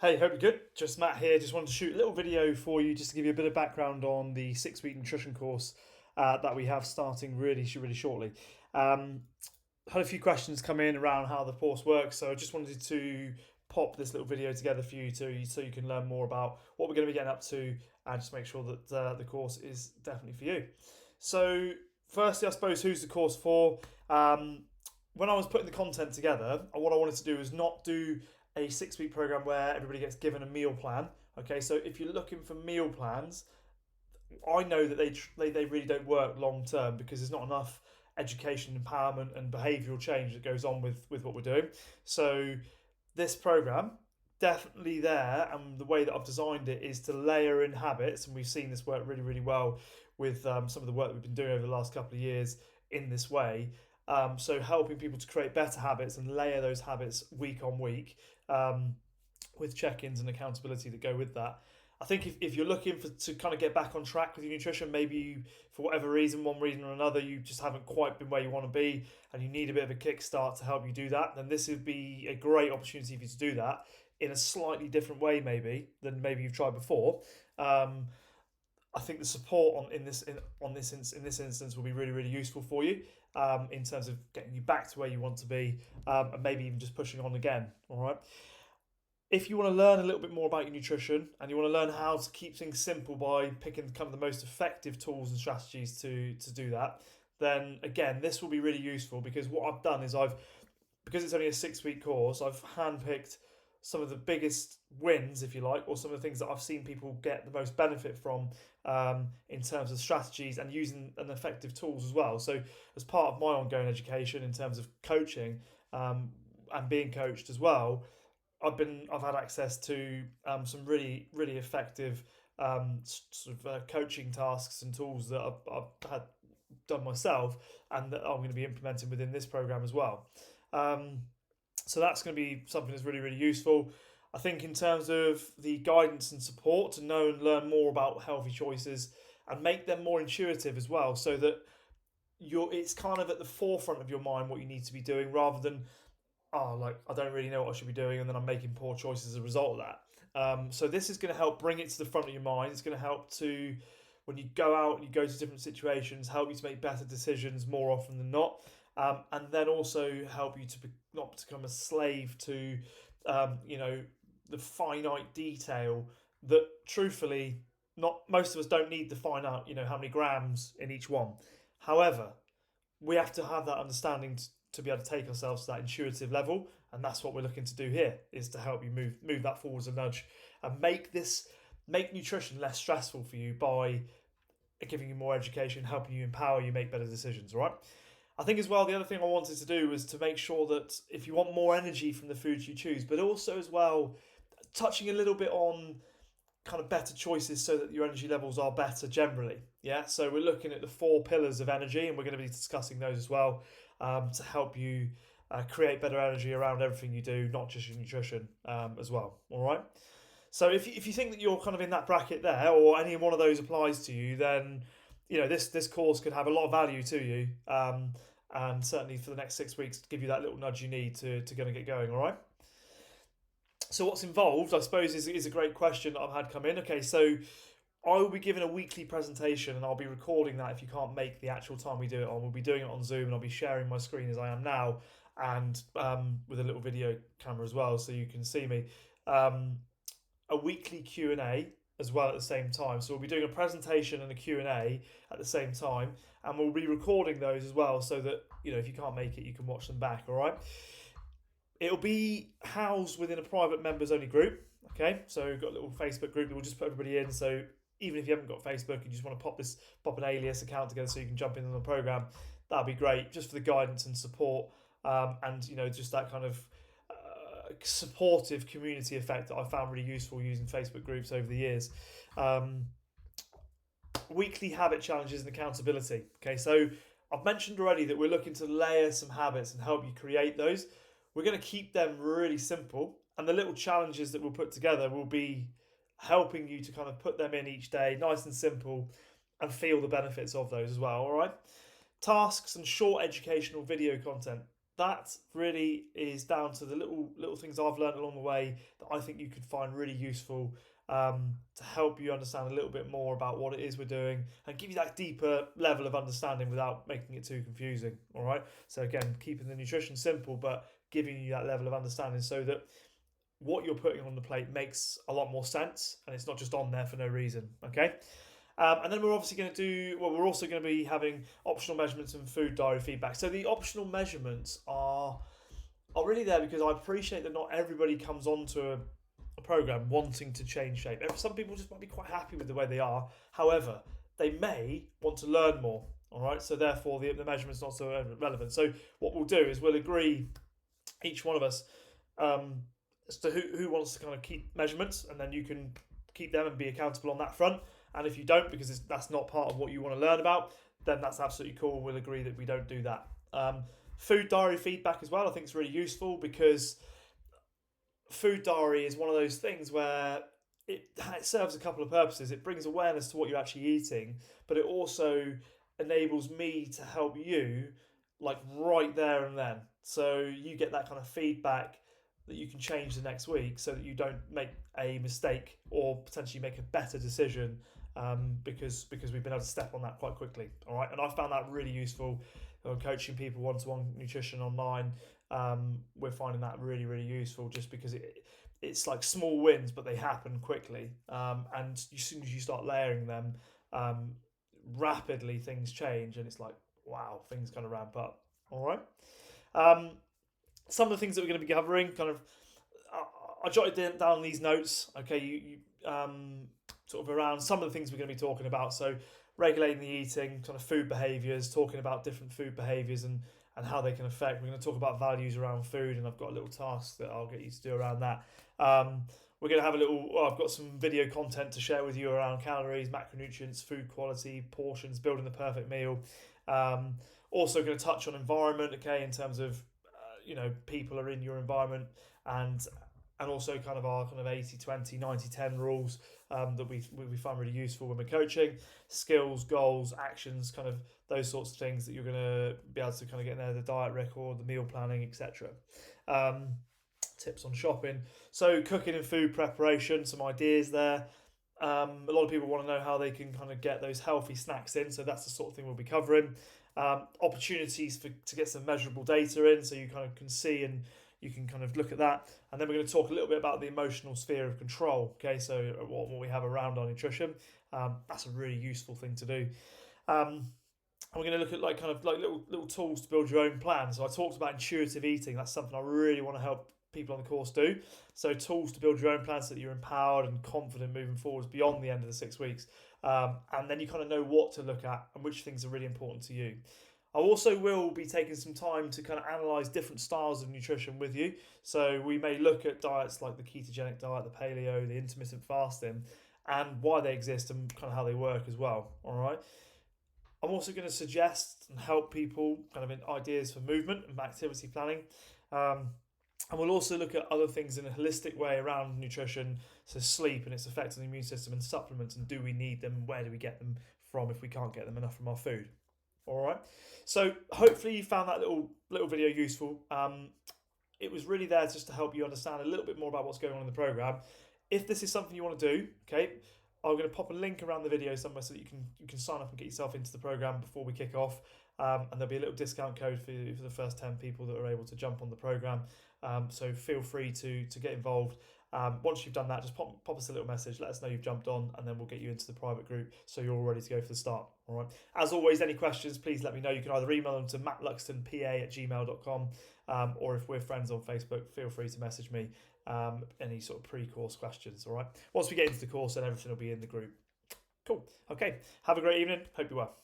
Hey, hope you're good. Just Matt here. Just wanted to shoot a little video for you just to give you a bit of background on the 6 week nutrition course that we have starting really shortly. Um, Had a few questions come in around how the course works, so I just wanted to pop this little video together for you so you can learn more about what we're going to be getting up to and just make sure that the course is definitely for you. So, firstly, I suppose who's the course for? When I was putting the content together, what I wanted to do is not do a 6 week program where everybody gets given a meal plan. Okay, so if you're looking for meal plans, I know that they really don't work long term because there's not enough education, empowerment, and behavioural change that goes on with what we're doing. So this program definitely there, and the way that I've designed it is to layer in habits, and we've seen this work really well with some of the work that we've been doing over the last couple of years in this way. So helping people to create better habits and layer those habits week on week, um, with check-ins and accountability that go with that. I think if you're looking to kind of get back on track with your nutrition, maybe you, for whatever reason, one reason or another, you just haven't quite been where you want to be and you need a bit of a kickstart to help you do that, then this would be a great opportunity for you to do that in a slightly different way, maybe, than maybe you've tried before. Um, I think the support in this instance will be really useful for you, in terms of getting you back to where you want to be, and maybe even just pushing on again. All right. If you want to learn a little bit more about your nutrition and you want to learn how to keep things simple by picking kind of the most effective tools and strategies to do that, then again, this will be really useful because what I've done is because it's only a 6 week course, I've handpicked some of the biggest wins, if you like, or some of the things that I've seen people get the most benefit from, in terms of strategies and using an effective tools as well. So, as part of my ongoing education in terms of coaching, and being coached as well, I've had access to some really effective, sort of coaching tasks and tools that I've had done myself and that I'm going to be implementing within this program as well. Um, so that's going to be something that's really useful. I think in terms of the guidance and support to know and learn more about healthy choices and make them more intuitive as well, so that it's kind of at the forefront of your mind what you need to be doing rather than, oh, like I don't really know what I should be doing, and then I'm making poor choices as a result of that. So this is going to help bring it to the front of your mind. It's going to help to, when you go out and you go to different situations, help you to make better decisions more often than not, and then also help you to not become a slave to, you know, the finite detail that, truthfully, not most of us don't need to find out, you know, how many grams in each one. However, we have to have that understanding to be able to take ourselves to that intuitive level, and that's what we're looking to do here, is to help you move that forwards a nudge and make nutrition less stressful for you by giving you more education, helping you empower you make better decisions. All right. I think as well, the other thing I wanted to do was to make sure that if you want more energy from the foods you choose, but also as well touching a little bit on kind of better choices so that your energy levels are better generally. Yeah, so we're looking at the 4 pillars of energy, and we're going to be discussing those as well, to help you create better energy around everything you do, not just your nutrition, as well. All right. So if you think that you're kind of in that bracket there, or any one of those applies to you, then you know this course could have a lot of value to you, and certainly for the next 6 weeks, give you that little nudge you need to kind of get going. All right. So what's involved, I suppose, is a great question that I've had come in. Okay, so I will be giving a weekly presentation, and I'll be recording that if you can't make the actual time we do it on. We'll be doing it on Zoom, and I'll be sharing my screen as I am now, and with a little video camera as well, so you can see me. A weekly Q&A as well at the same time. So we'll be doing a presentation and a Q&A at the same time, and we'll be recording those as well, so that, you know, if you can't make it, you can watch them back. All right. It'll be housed within a private members only group. Okay, so we've got a little Facebook group that we'll just put everybody in. So even if you haven't got Facebook and you just want to pop an alias account together so you can jump in on the program, that'd be great, just for the guidance and support, and you know, just that kind of supportive community effect that I found really useful using Facebook groups over the years. Um, Weekly habit challenges and accountability. Okay, so I've mentioned already that we're looking to layer some habits and help you create those. We're going to keep them really simple, and the little challenges that we'll put together will be helping you to kind of put them in each day, nice and simple, and feel the benefits of those as well. All right. Tasks and short educational video content. that really is down to the little things I've learned along the way that I think you could find really useful, to help you understand a little bit more about what it is we're doing and give you that deeper level of understanding without making it too confusing. All right. So again, keeping the nutrition simple, but giving you that level of understanding so that what you're putting on the plate makes a lot more sense and it's not just on there for no reason. Okay. And then we're obviously going to do, well, we're also going to be having optional measurements and food diary feedback. So the optional measurements are really there because I appreciate that not everybody comes onto a program wanting to change shape. Some people just might be quite happy with the way they are. However, they may want to learn more. All right, so therefore the measurement's not so relevant. So what we'll do is we'll agree, each one of us, as to who wants to kind of keep measurements, and then you can keep them and be accountable on that front. And if you don't, because that's not part of what you want to learn about, then that's absolutely cool. We'll agree that we don't do that. Food diary feedback as well, I think is really useful because food diary is one of those things where it serves a couple of purposes. It brings awareness to what you're actually eating, but it also enables me to help you like right there and then. So you get that kind of feedback that you can change the next week so that you don't make a mistake or potentially make a better decision, because we've been able to step on that quite quickly. All right, and I found that really useful. Coaching people one-to-one nutrition online, we're finding that really, really useful just because it's like small wins, but they happen quickly. And as soon as you start layering them, rapidly things change, and it's like, wow, things kind of ramp up. All right. Some of the things that we're going to be covering, kind of, I jotted down these notes. Okay, you sort of around some of the things we're going to be talking about. So regulating the eating, kind of food behaviours, talking about different food behaviours and how they can affect. We're going to talk about values around food, and I've got a little task that I'll get you to do around that. We're going to have I've got some video content to share with you around calories, macronutrients, food quality, portions, building the perfect meal. Also going to touch on environment, okay, in terms of, people are in your environment, and also kind of our kind of 80-20, 90-10 rules, that we find really useful when we're coaching. Skills, goals, actions, kind of those sorts of things that you're going to be able to kind of get in there, the diet record, the meal planning, etc. Tips on shopping. So cooking and food preparation, some ideas there. A lot of people want to know how they can kind of get those healthy snacks in, so that's the sort of thing we'll be covering. Opportunities to get some measurable data in, so you kind of can see and you can kind of look at that. And then we're going to talk a little bit about the emotional sphere of control. Okay, so what we have around our nutrition. That's a really useful thing to do. And we're going to look at like kind of like little tools to build your own plan. So I talked about intuitive eating. That's something I really want to help people on the course do. So tools to build your own plan so that you're empowered and confident moving forwards beyond the end of the 6 weeks. And then you kind of know what to look at and which things are really important to you. I also will be taking some time to kind of analyse different styles of nutrition with you. So we may look at diets like the ketogenic diet, the paleo, the intermittent fasting, and why they exist and kind of how they work as well. All right. I'm also going to suggest and help people kind of in ideas for movement and activity planning. And we'll also look at other things in a holistic way around nutrition, so sleep and its effect on the immune system, and supplements, and do we need them, where do we get them from if we can't get them enough from our food. All right, so hopefully you found that little video useful. It was really there just to help you understand a little bit more about what's going on in the program. If this is something you want to do, okay, I'm going to pop a link around the video somewhere so that you can sign up and get yourself into the program before we kick off. And there'll be a little discount code for the first 10 people that are able to jump on the program. So feel free to get involved. Once you've done that, just pop us a little message, let us know you've jumped on, and then we'll get you into the private group so you're all ready to go for the start. All right. As always, any questions, please let me know. You can either email them to mattluxtonpa@gmail.com, or if we're friends on Facebook, feel free to message me any sort of pre-course questions. All right. Once we get into the course, then everything will be in the group. Cool. Okay. Have a great evening. Hope you're well.